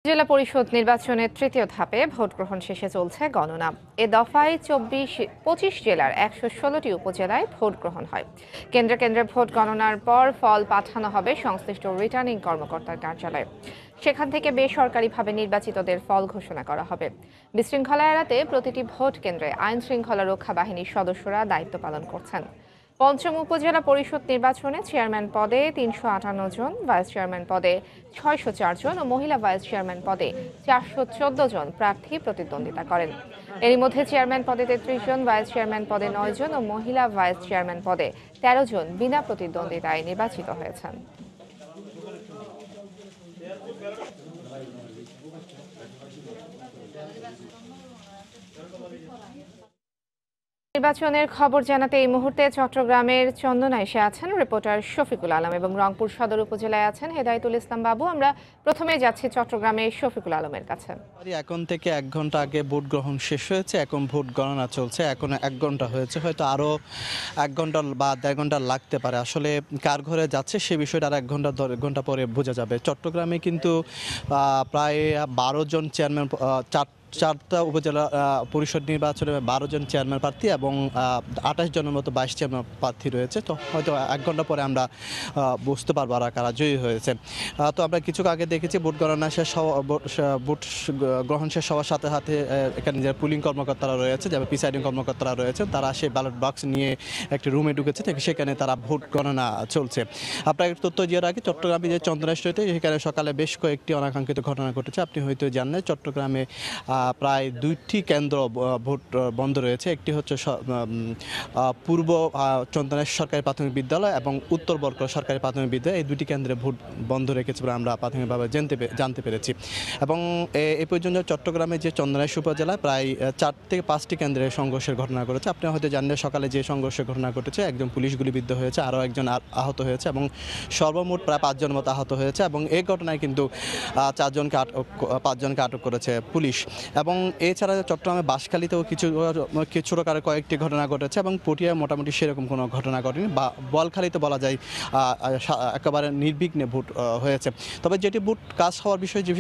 জেলা পরিষদ নির্বাচনের তৃতীয় ধাপে ভোট গ্রহণ শেষে চলছে গণনা। এ দফায় 25 জেলার 116টি উপজেলায় ভোট গ্রহণ হয়। কেন্দ্রে কেন্দ্রে ভোট গণনার পর ফল পাঠানো হবে সংশ্লিষ্ট রিটার্নিং কর্মকর্তার কার্যালয়ে। সেখান থেকে বেসরকারিভাবে নির্বাচিতদের ফল ঘোষণা করা হবে। বিশৃঙ্খলা এড়াতে প্রতিটি ভোট কেন্দ্রে আইন শৃঙ্খলা রক্ষা বাহিনীর সদস্যরা দায়িত্ব পালন করছেন। পঞ্চম উপজেলা পরিষদ নির্বাচনে চেয়ারম্যান পদে 358 জন, ভাইস চেয়ারম্যান পদে 604 জন ও মহিলা ভাইস চেয়ারম্যান পদে 414 জন প্রার্থী প্রতিদ্বন্দ্বিতা করেন। এরই মধ্যে চেয়ারম্যান পদে 33 জন, ভাইস চেয়ারম্যান পদে 9 জন ও মহিলা ভাইস চেয়ারম্যান পদে 13 জন বিনা প্রতিদ্বন্দ্বিতায় নির্বাচিত হয়েছেন। নির্বাচনের খবর জানাতে এই মুহূর্তে চট্টগ্রামের চন্দনা এসে আছেন রিপোর্টার শফিকুল আলম এবং রংপুর সদর উপজেলায় আছেন হেদায়েতুল ইসলাম বাবু। আমরা প্রথমে যাচ্ছি চট্টগ্রামের শফিকুল আলমের কাছে। এখন থেকে 1 ঘন্টা আগে ভোট গ্রহণ শেষ হয়েছে, এখন ভোট গণনা চলছে। এখন 1 ঘন্টা হয়েছে, হয়তো আরো 1 ঘন্টা বা 1.5 ঘন্টা লাগতে পারে। আসলে কার ঘরে যাচ্ছে সে বিষয়টা আর 1 ঘন্টা 1.5 ঘন্টা পরে বোঝা যাবে। চট্টগ্রামে কিন্তু প্রায় 12 জন চেয়ারম্যান, চারটা উপজেলা পরিষদ নির্বাচনে 12 জন চেয়ারম্যান প্রার্থী এবং 28 জনের মতো ভাইস চেয়ারম্যান প্রার্থী রয়েছে। তো হয়তো 1 ঘন্টা পরে আমরা বুঝতে পারবো আর কারা জয়ী হয়েছে। তো আমরা কিছু আগে দেখেছি ভোট গণনা শেষ হওয়া, ভোট গ্রহণ শেষ হওয়ার সাথে সাথে এখানে যে পুলিং কর্মকর্তারা রয়েছে, যারা প্রিসাইডিং কর্মকর্তারা রয়েছে, তারা সেই ব্যালট বক্স নিয়ে একটি রুমে ঢুকেছে, সেখানে তারা ভোট গণনা চলছে। আপনার তথ্য দিয়ে রাখি, চট্টগ্রামে যে চন্দ্রেশ্বরীতে সেখানে সকালে বেশ কয়েকটি অনাকাঙ্ক্ষিত ঘটনা ঘটেছে। আপনি হয়তো জানেন চট্টগ্রামে প্রায় 2টি কেন্দ্র ভোট বন্ধ রয়েছে। একটি হচ্ছে পূর্ব চন্দনেশ্বর সরকারি প্রাথমিক বিদ্যালয় এবং উত্তর বরকলা সরকারি প্রাথমিক বিদ্যালয়, এই 2টি কেন্দ্রে ভোট বন্ধ রেখেছে বলে আমরা প্রাথমিকভাবে জানতে পেরেছি। এবং এ পর্যন্ত চট্টগ্রামে যে চন্দনেশ্বর উপজেলায় প্রায় 4 থেকে 5টি কেন্দ্রে সংঘর্ষের ঘটনা ঘটেছে। আপনি হয়তো জানেন সকালে যে সংঘর্ষের ঘটনা ঘটেছে, একজন পুলিশ গুলিবিদ্ধ হয়েছে, আরও একজন আহত হয়েছে এবং সর্বমোট প্রায় 5 জন মতো আহত হয়েছে। এবং এই ঘটনায় কিন্তু 5 জনকে আটক করেছে পুলিশ। এবং এছাড়া চট্টগ্রামে বাঁশখালীতেও কিছু ছোটখাটো কয়েকটি ঘটনা ঘটেছে এবং পটিয়ায় মোটামুটি সেরকম কোনো ঘটনা ঘটেনি। বা বোয়ালখালীতে বলা যায় একেবারে নির্বিঘ্নে ভোট হয়েছে। তবে যেটি ভোট কাজ হওয়ার বিষয়ে যে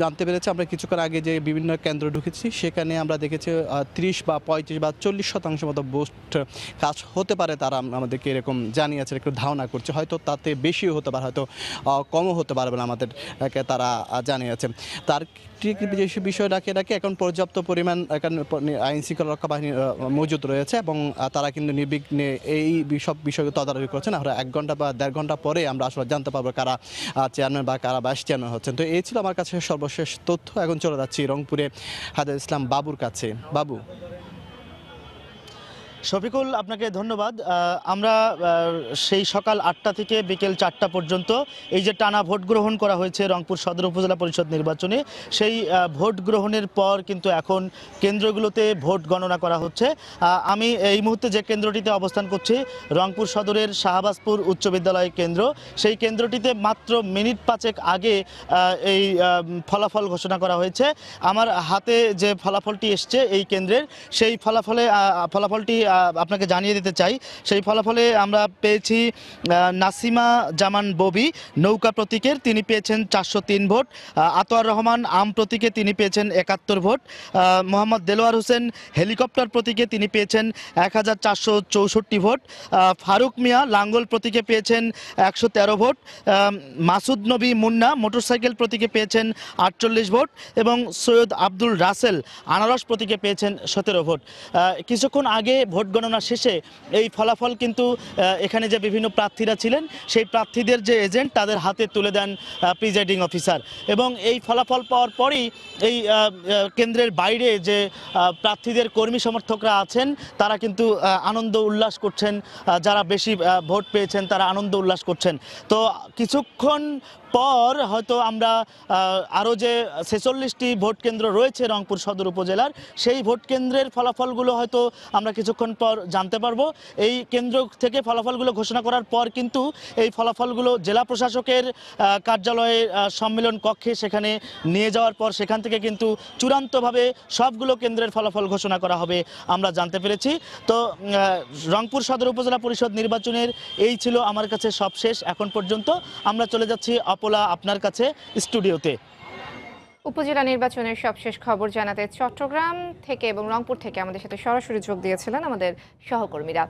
জানতে পেরেছি আমরা কিছুক্ষণ আগে, যে বিভিন্ন কেন্দ্র ঢুকেছি সেখানে আমরা দেখেছি 30 বা 35 বা 40% মতো ভোট কাজ হতে পারে। তারা আমাদেরকে এরকম জানিয়েছে, একটু ধারণা করছে, হয়তো তাতে বেশিও হতে পারে, হয়তো কমও হতে পারে বলে আমাদেরকে তারা জানিয়েছে। তার ঠিক যে বিষয় রাখে এখন পর্যাপ্ত পরিমাণ আইন শৃঙ্খলা রক্ষা বাহিনী মজুদ রয়েছে এবং তারা কিন্তু নির্বিঘ্নে এই সব বিষয়গুলো তদারকি করছেন। আমরা 1 ঘন্টা বা 1.5 ঘন্টা পরে আমরা আসলে জানতে পারবো কারা চেয়ারম্যান বা কারা ভাইস চেয়ারম্যান হচ্ছেন। তো এই ছিল আমার কাছে সর্বশেষ তথ্য। এখন চলে যাচ্ছি রংপুরে হেদায়েতুল ইসলাম বাবুর কাছে। বাবু। শফিকুল, আপনাকে ধন্যবাদ। আমরা সেই সকাল 8টা থেকে বিকেল 4টা পর্যন্ত এই যে টানা ভোট গ্রহণ করা হয়েছে রংপুর সদর উপজেলা পরিষদ নির্বাচনে, সেই ভোট গ্রহণের পর কিন্তু এখন কেন্দ্রগুলোতে ভোট গণনা করা হচ্ছে। আমি এই মুহূর্তে যে কেন্দ্রটিতে অবস্থান করছি, রংপুর সদরের শাহবাজপুর উচ্চ বিদ্যালয় কেন্দ্র, সেই কেন্দ্রটিতে মাত্র মিনিট 5 আগে এই ফলাফল ঘোষণা করা হয়েছে। আমার হাতে যে ফলাফলটি এসছে এই কেন্দ্রের, সেই ফলাফলটি আপনাকে জানিয়ে দিতে চাই। সেই ফলাফলে আমরা পেয়েছি নাসিমা জামান ববি নৌকা প্রতীকের, তিনি পেয়েছেন 403 ভোট। আতোয়ার রহমান আম প্রতীকে তিনি পেয়েছেন 71 ভোট। মোহাম্মদ দেলোয়ার হোসেন হেলিকপ্টার প্রতীকে তিনি পেয়েছেন 1464 ভোট। ফারুক মিয়া লাঙ্গল প্রতীকে পেয়েছেন 113 ভোট। মাসুদ নবী মুন্না মোটরসাইকেল প্রতীকে পেয়েছেন 48 ভোট এবং সৈয়দ আব্দুল রাসেল আনারস প্রতীকে পেয়েছেন 17 ভোট। কিছুক্ষণ আগে ভোট গণনা শেষে এই ফলাফল কিন্তু এখানে যে বিভিন্ন প্রার্থীরা ছিলেন সেই প্রার্থীদের যে এজেন্ট তাদের হাতে তুলে দেন প্রিজাইডিং অফিসার। এবং এই ফলাফল পাওয়ার পরেই এই কেন্দ্রের বাইরে যে প্রার্থীদের কর্মী সমর্থকরা আছেন তারা কিন্তু আনন্দ উল্লাস করছেন, যারা বেশি ভোট পেয়েছেন তারা আনন্দ উল্লাস করছেন। তো কিছুক্ষণ পর হয়তো আমরা আরও যে 46টি ভোট কেন্দ্র রয়েছে রংপুর সদর উপজেলার, সেই ভোট কেন্দ্রের ফলাফলগুলো হয়তো আমরা কিছুক্ষণ পর জানতে পারবো। এই কেন্দ্র থেকে ফলাফলগুলো ঘোষণা করার পর কিন্তু এই ফলাফলগুলো জেলা প্রশাসকের কার্যালয়ে সম্মেলন কক্ষে সেখানে নিয়ে যাওয়ার পর সেখান থেকে কিন্তু চূড়ান্তভাবে সবগুলো কেন্দ্রের ফলাফল ঘোষণা করা হবে আমরা জানতে পেরেছি। তো রংপুর সদর উপজেলা পরিষদ নির্বাচনের এই ছিল আমার কাছে সবশেষ এখন পর্যন্ত। আমরা চলে যাচ্ছি অপলা আপনার কাছে স্টুডিওতে। উপজেলা নির্বাচনের সবশেষ খবর জানাতে চট্টগ্রাম থেকে এবং রংপুর থেকে আমাদের সাথে সরাসরি যোগ দিয়েছিলেন আমাদের সহকর্মীরা।